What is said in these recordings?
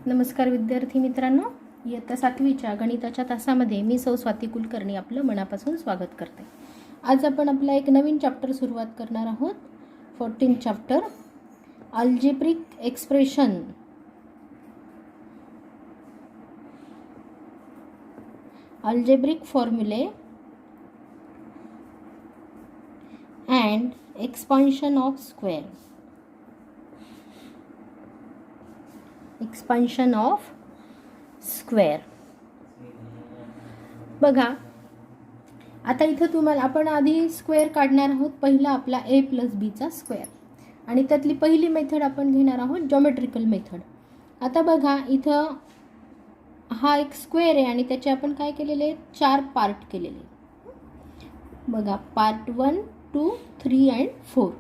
नमस्कार विद्यार्थी मित्रांनो, इयत्ता 7वीच्या गणिताच्या तासामध्ये मी सौ स्वाती कुलकर्णी आपलं मनापासून स्वागत करते. आज आपण आपला एक नवीन चॅप्टर सुरुवात करणार आहोत. 14 चॅप्टर अल्जेब्रिक एक्सप्रेशन. अल्जेब्रिक फॉर्म्युले and expansion of square. Expansion of square. बघा आता इथं तुम्हाला आपण आधी स्क्वेअर काढणार आहोत. पहिला आपला a + b चा स्क्वेअर आणि त्यातली पहिली मेथड आपण घेणार आहोत जॉमेट्रिकल मेथड. आता बघा इथं हा एक स्क्वेअर आहे आणि त्याचे आपण काय केलेले 4 पार्ट केलेले. बघा पार्ट 1, 2, 3 अँड 4.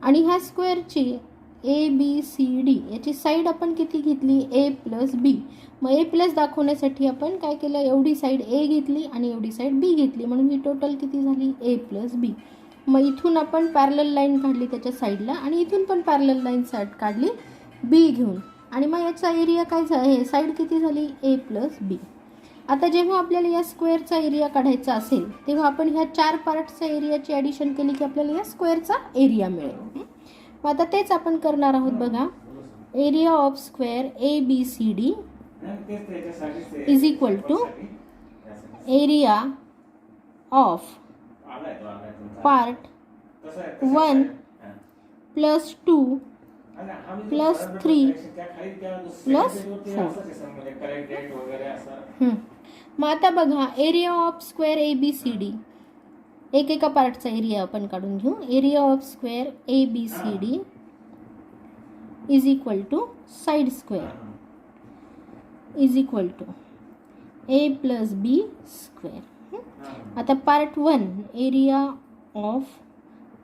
आणि ह्या स्क्वेअरची ABCD याची साईड आपण किती घेतली a + b. मग a+ दाखवण्यासाठी आपण काय केलं, एवढी साईड a घेतली आणि एवढी साईड b घेतली, म्हणून ही टोटल किती झाली a + b. मग इथून आपण पॅरलल लाईन काढली त्याच्या साईडला आणि इथून पण पॅरलल लाईन साईड काढली b घेऊन आणि मग याचा एरिया काय झाला, साईड किती झाली a + b. आता जेव्हा आपल्याला या स्क्वेअरचा एरिया काढायचा असेल तेव्हा आपण ह्या 4 पार्टच्या एरियाची ॲडिशन केली की आपल्याला या स्क्वेअरचा एरिया मिळेल. मग आता तेच आपण करणार आहोत. बघा area of square ABCD is equal to area of part 1 + 2 + 3 + 4. मग आता बघा एरिया ऑफ स्क्वेअर ABCD एकेका पार्टचा एरिया आपण काढून घेऊ. Area of square ABCD is equal to side square is equal to a + b square. आता part 1 area of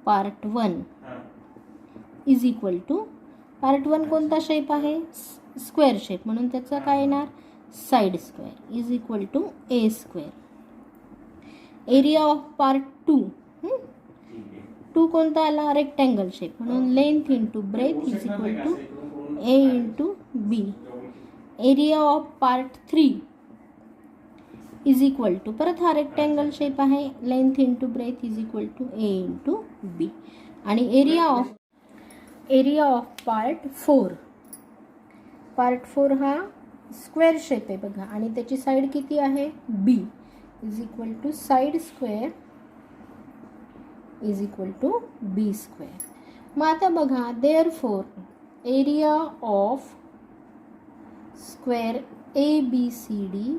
part 1 is equal to part 1 कोणता shape आहे, स्क्वेअर शेप, म्हणून त्याचं काय येणार side square is equal to a square. Area of part 2 कोणता आला, rectangle shape, म्हणून length into breadth is equal to a into b. Area of part 3 is equal to परत हा रेक्टँगल शेप आहे, length into breadth is equal to a into b. आणि area of part 4 हा square shape आहे बघा आणि त्याची side किती आहे b is equal to side square is equal to b square. मग आता बघा therefore area of square ABCD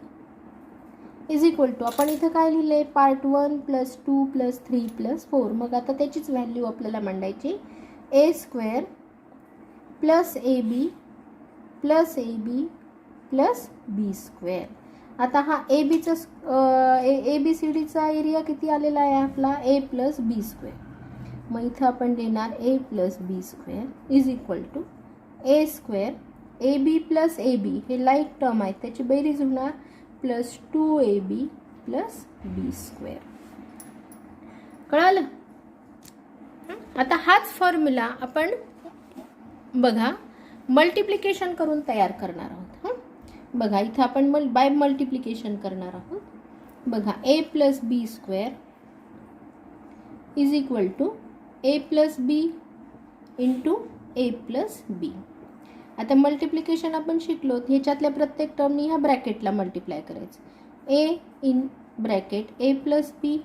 is equal to आपण इथं काय लिहिले पार्ट 1 + 2 + 3 + 4. मग आता त्याचीच व्हॅल्यू आपल्याला मांडायची a square + AB + AB + b square. आता हा ABCDचा एरिया किती आलेला आहे आपला a + b स्क्वेअर. मग इथं आपण देणार a + b square is equal to a square AB + AB हे लाईक टर्म आहेत त्याची बेरीज होणार + 2AB + b स्क्वेअर. कळालं. आता हाच फॉर्म्युला आपण बघा मल्टिप्लिकेशन करून तयार करणार आहोत. बघा इथं आपण बाय मल्टिप्लिकेशन करणार आहोत. बघा a + b square is equal to a + b into a + b. आता मल्टिप्लिकेशन आपण शिकलो ह्याच्यातल्या प्रत्येक टर्मनी ह्या ब्रॅकेटला मल्टिप्लाय करायचं. a in bracket a + b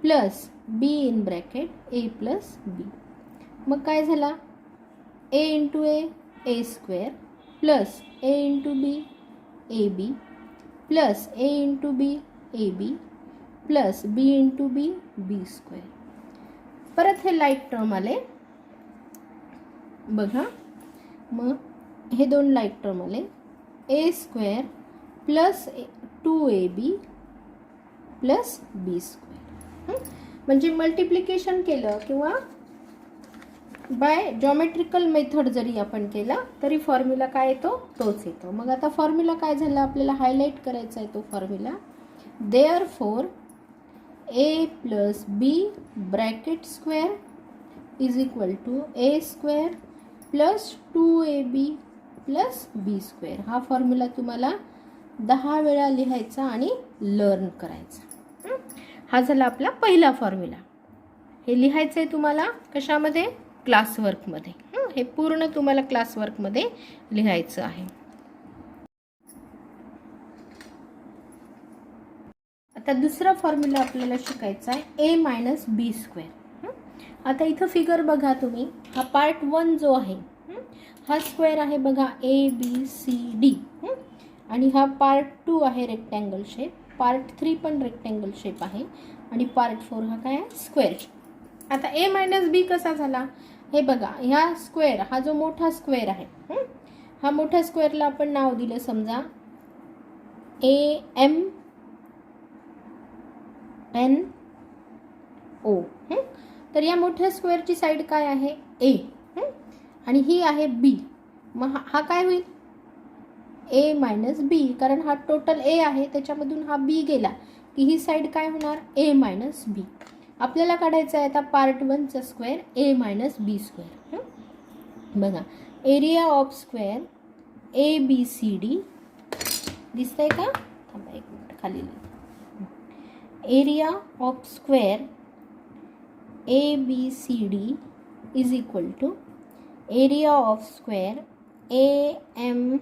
plus b in bracket a + b. मग काय झाला a into a square plus a into b AB plus a into b AB plus b into b b square. परत हे like term आले बघा. मग हे 2 like term आले a square plus 2AB plus b square. म्हणजे multiplication केलं किंवा बाय जॉमेट्रिकल मेथड जरी आपण केला तरी फॉर्म्युला काय येतो तोच येतो. मग आता फॉर्म्युला काय झाला आपल्याला हायलाईट करायचा आहे तो formula. Therefore a + b bracket square is equal to a square + 2ab plus B square. हा फॉर्म्युला तुम्हाला 10 वेळा लिहायचा आणि लर्न करायचा. हा झाला आपला पहिला फॉर्म्युला. हे लिहायचं आहे तुम्हाला कशामध्ये? क्लासवर्कमध्ये. हे पूर्ण तुम्हाला क्लासवर्कमध्ये लिहायचं आहे. आता दुसरा फॉर्म्युला आपल्याला शिकायचा आहे ए मायनस बी स्क्वेअर. आता इथं फिगर बघा तुम्ही. हा पार्ट 1 जो आहे हा स्क्वेअर आहे बघा ए बी सी डी. आणि हा पार्ट 2 आहे रेक्टँगल शेप. पार्ट 3 पण रेक्टँगल शेप आहे. आणि पार्ट 4 हा काय आहे? स्क्वेअर. आता ए मायनस बी कसा झाला? हे बघा, ह्या स्क्वेअर हा जो मोठा स्क्वेअर आहे हा मोठ्या स्क्वेअरला आपण नाव दिलं समजा ए एम एन ओ. तर या मोठ्या स्क्वेअरची साईड काय आहे? ए. आणि ही आहे बी. मग हा काय होईल? ए मायनस बी. कारण हा टोटल ए आहे, त्याच्यामधून हा बी गेला की ही साईड काय होणार? A minus B. आपल्याला काढायचं आहे आता पार्ट 1चा square A minus B square. बघा, area of square A B C D दिसतंय का? थांबा एक मिनिट, खाली area of square A B C D is equal to area of square A M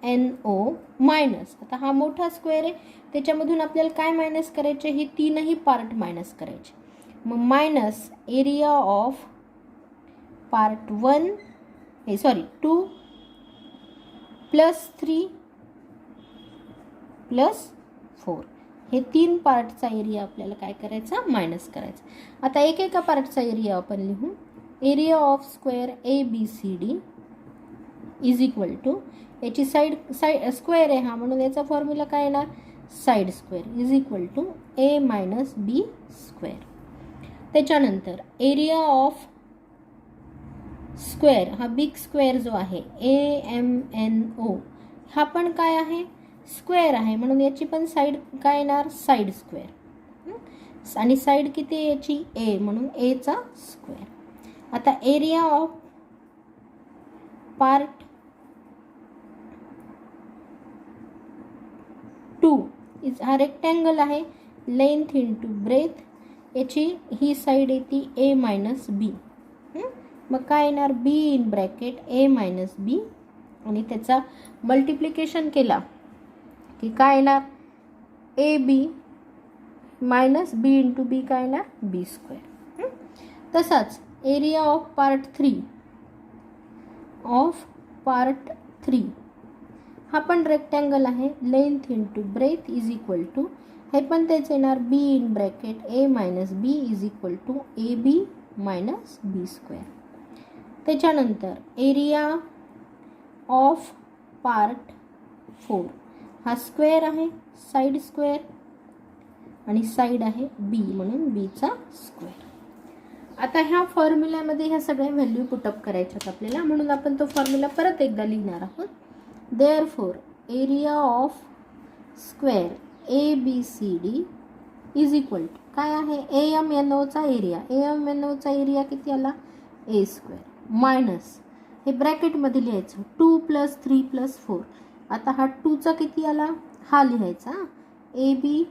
N O minus. आता हा मोठा square आहे, त्याच्यामधून आपल्याला काय मायनस करायचे? हे तीनही पार्ट मायनस करायचे. मग minus area of part 2 plus 3 plus 4. हे 3 पार्टचा एरिया आपल्याला काय करायचा? मायनस करायचा. आता एकेका पार्टचा एरिया आपण लिहू. Area of square A B C D is equal to, याची साईड स्क्वेअर आहे हा, म्हणून याचा फॉर्म्युला काय येणार? Side square is equal to A minus B square. त्याच्यानंतर एरिया ऑफ स्क्वेअर हा बिग स्क्वेअर जो आहे ए एम एन ओ हा पण काय आहे? स्क्वेअर आहे, म्हणून याची पण साईड काय येणार? Side square. आणि साईड किती आहे याची? ए, म्हणून एचा स्क्वेअर. आता एरिया ऑफ पार्ट 2 हा रेक्टँगल आहे, लेंथ इंटू ब्रेथ. याची ही साईड येते ए मायनस बी. मग काय येणार? B in bracket A minus B. आणि त्याचा मल्टिप्लिकेशन केला की काय येणार? ए बी मायनस बी इंटू बी काय येणार? B square. तसाच एरिया ऑफ पार्ट 3 हा पण रेक्टँगल आहे, length into breadth is equal to, हे पण तेच येणार B in bracket A minus B is equal to A B minus B square. त्याच्यानंतर एरिया ऑफ पार्ट 4 हा स्क्वेअर आहे, साईड स्क्वेअर आणि साईड आहे बी, म्हणून बीचा स्क्वेअर. आता ह्या फॉर्म्युल्यामध्ये ह्या सगळ्या व्हॅल्यू पुटअप करायच्यात आपल्याला, म्हणून आपण तो फॉर्म्युला परत एकदा लिहिणार आहोत. Therefore area of square A B C D is equal to काय आहे? ए एम एन ओचा एरिया. ए एम एन ओचा एरिया किती आला? ए स्क्वेअर मायनस हे ब्रॅकेटमध्ये लिहायचं 2 प्लस 3 प्लस 4. आता हा 2चा किती आला? हा लिहायचा ए बी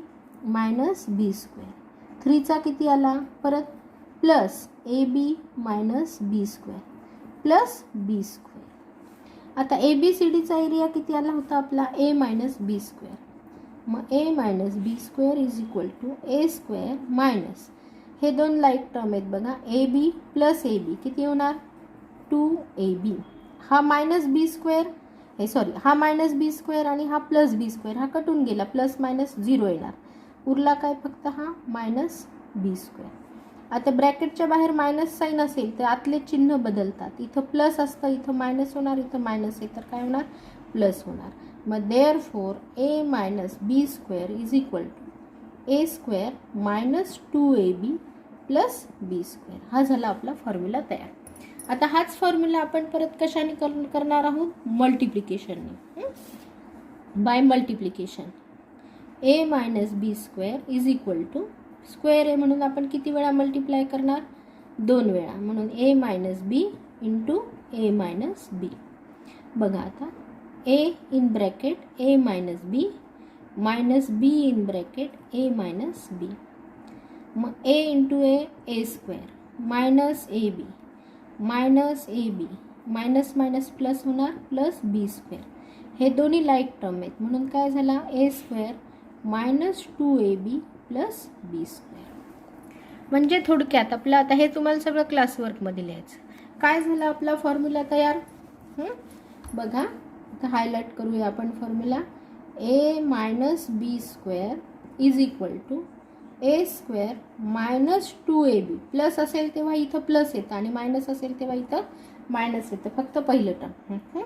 मायनस बी स्क्वेअर. 3चा किती आला? परत plus A B minus B square plus B square. आता ए बी सी डीचा एरिया किती आला होता आपला? A minus B square. मग A minus B square is equal to A square minus हे दोन लाईक टर्म आहेत बघा, ए बी प्लस ए बी किती होणार? 2ab. हा मायनस बी स्क्वेअर हा मायनस बी स्क्वेअर आणि हा प्लस बी स्क्वेअर हा कटून गेला, प्लस मायनस 0 येणार. उरला काय? फक्त हा मायनस बी स्क्वेअर. आता ब्रॅकेटच्या बाहेर मायनस साईन असेल तर आतले चिन्ह बदलतात. इथं प्लस असतं, इथं मायनस होणार, इथं मायनस आहे तर काय होणार? प्लस होणार. मग therefore A minus B square is equal to A square minus 2ab plus B square. हा झाला आपला फॉर्म्युला तयार. आता हाच फॉर्म्युला आपण परत कशाने करणार आहोत? मल्टिप्लिकेशनने. By multiplication A minus B square is equal to square आहे म्हणून आपण किती वेळा मल्टिप्लाय करणार? 2 वेळा, म्हणून ए मायनस बी इंटू ए मायनस बी. बघा आता a in bracket a minus b in bracket a minus b. मग a into a square minus ab minus minus plus होणार प्लस b स्क्वेअर. हे दोन्ही लाईक टर्म आहेत म्हणून काय झाला a square minus 2ab plus b square. म्हणजे थोडक्यात आपलं आता हे तुम्हाला सगळं क्लासवर्कमध्ये लिहायचं. काय झालं आपला फॉर्म्युला तयार. बघा आता हायलाईट करूया आपण formula. a minus B square is equal to a square minus 2ab. Plus असेल तेव्हा इथं प्लस येतं आणि मायनस असेल तेव्हा इथं मायनस येतं, फक्त पहिलं टर्म,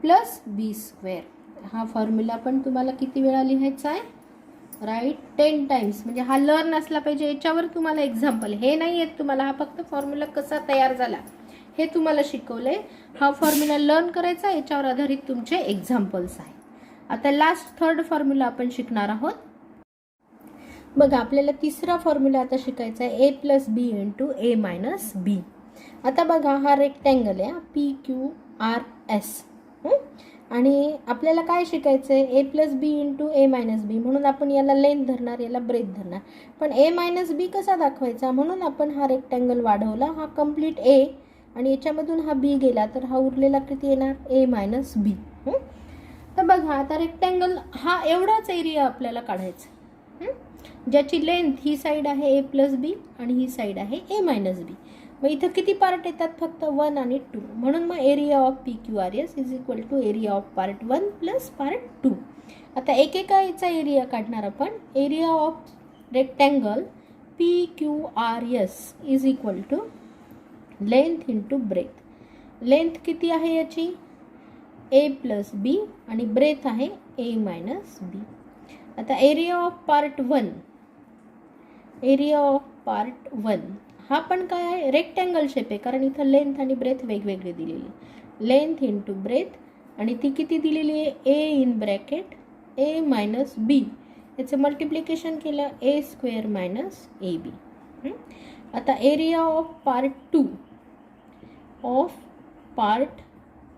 प्लस बी स्क्वेअर. हा फॉर्म्युला पण तुम्हाला किती वेळा लिहायचा आहे, राईट 10 टाइम्स. म्हणजे हा लर्न असला पाहिजे. याच्यावर तुम्हाला एक्झाम्पल हे नाही येत तुम्हाला, हा फक्त फॉर्म्युला कसा तयार झाला हे तुम्हाला शिकवलंय. हा फॉर्म्युला लर्न करायचा, याच्यावर आधारित तुमचे एक्झाम्पल्स आहे. आता लास्ट थर्ड फॉर्म्युला आपण शिकणार आहोत. बघा आपल्याला तिसरा फॉर्म्युला आता शिकायचा आहे a plus B into a minus B. आता बघा हा रेक्टँगल आहे PQRS आणि आपल्याला काय शिकायचं आहे a plus B into a minus B. म्हणून आपण याला लेंथ धरणार, याला ब्रेथ धरणार. पण a मायनस बी कसा दाखवायचा, म्हणून आपण हा रेक्टँगल वाढवला. हा कम्प्लीट a आणि याच्यामधून हा b गेला तर हा उरलेला किती येणार a मायनस बी. तर बघा आता रेक्टँगल हा एवढाच एरिया आपल्याला काढायचा, ज्याची लेंथ ही साईड आहे a प्लस बी आणि ही साईड आहे a मायनस बी. मग इथं किती पार्ट येतात, फक्त 1 आणि 2. म्हणून मग area of PQRS is equal to area of part 1 plus part 2. आता एकेका याचा एरिया काढणार आपण. Area of rectangle PQRS is equal to length into breadth. Length किती आहे याची a प्लस बी आणि ब्रेथ आहे a मायनस बी. आता एरिया ऑफ पार्ट 1 हा पण काय आहे, रेक्टँगल शेप आहे, कारण इथं लेंथ आणि ब्रेथ वेगवेगळे दिलेली. लेंथ इंटू ब्रेथ आणि ती किती दिलेली आहे a in bracket a minus B. याचं मल्टिप्लिकेशन केलं a स्क्वेअर मायनस ab. आता area of part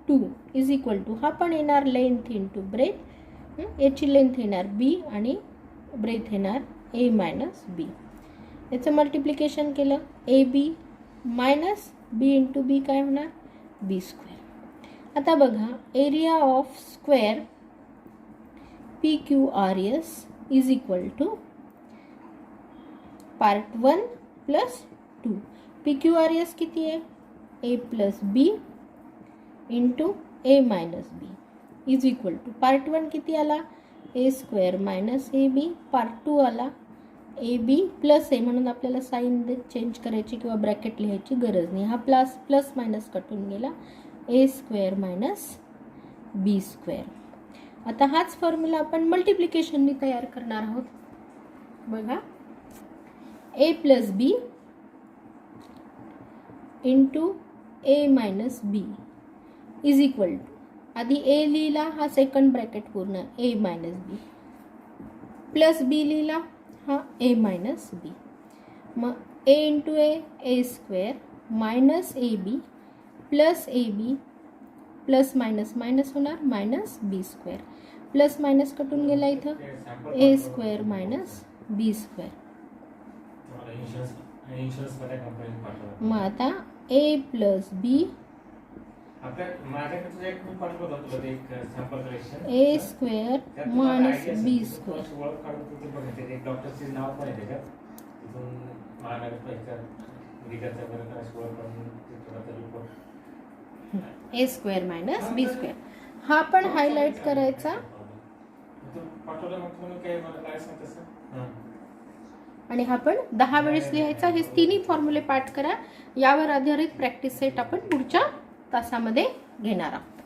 2 is equal to हा पण येणार लेंथ इंटू ब्रेथ. याची लेंथ येणार b आणि ब्रेथ येणार a मायनस बी. याचं मल्टिप्लिकेशन केलं ab minus b into B काय होणार b स्क्वेअर. आता बघा area of square PQRS is equal to part 1 plus 2. PQRS किती आहे a plus B into a minus B is equal to part 1 किती आला a square minus ab. Part 2 आला ab plus आहे म्हणून आपल्याला साईन चेंज करायची किंवा ब्रॅकेट लिहायची गरज नाही. हा प्लस मायनस कटून गेला a square minus B square. आता हाच फॉर्म्युला आपण मल्टिप्लिकेशननी तयार करणार आहोत. बघा a plus B into a minus B is equal to आधी a लिहिला, हा सेकंड ब्रॅकेट पूर्ण a minus B, plus B लिहिला, हा a मायनस बी. मग a into a square minus ab plus ab plus minus minus होणार minus B square. Plus minus कटून गेला इथं a square minus B square. मग आता a plus B a square minus B square. a square minus B square हा पण highlight करायचा आणि हा पण 10 वेळेस लिहायचा. हे तिन्ही फॉर्म्युले पाठ करा. यावर आधारित प्रॅक्टिस सेट आपण पुढच्या तासामध्ये घेणार आहोत.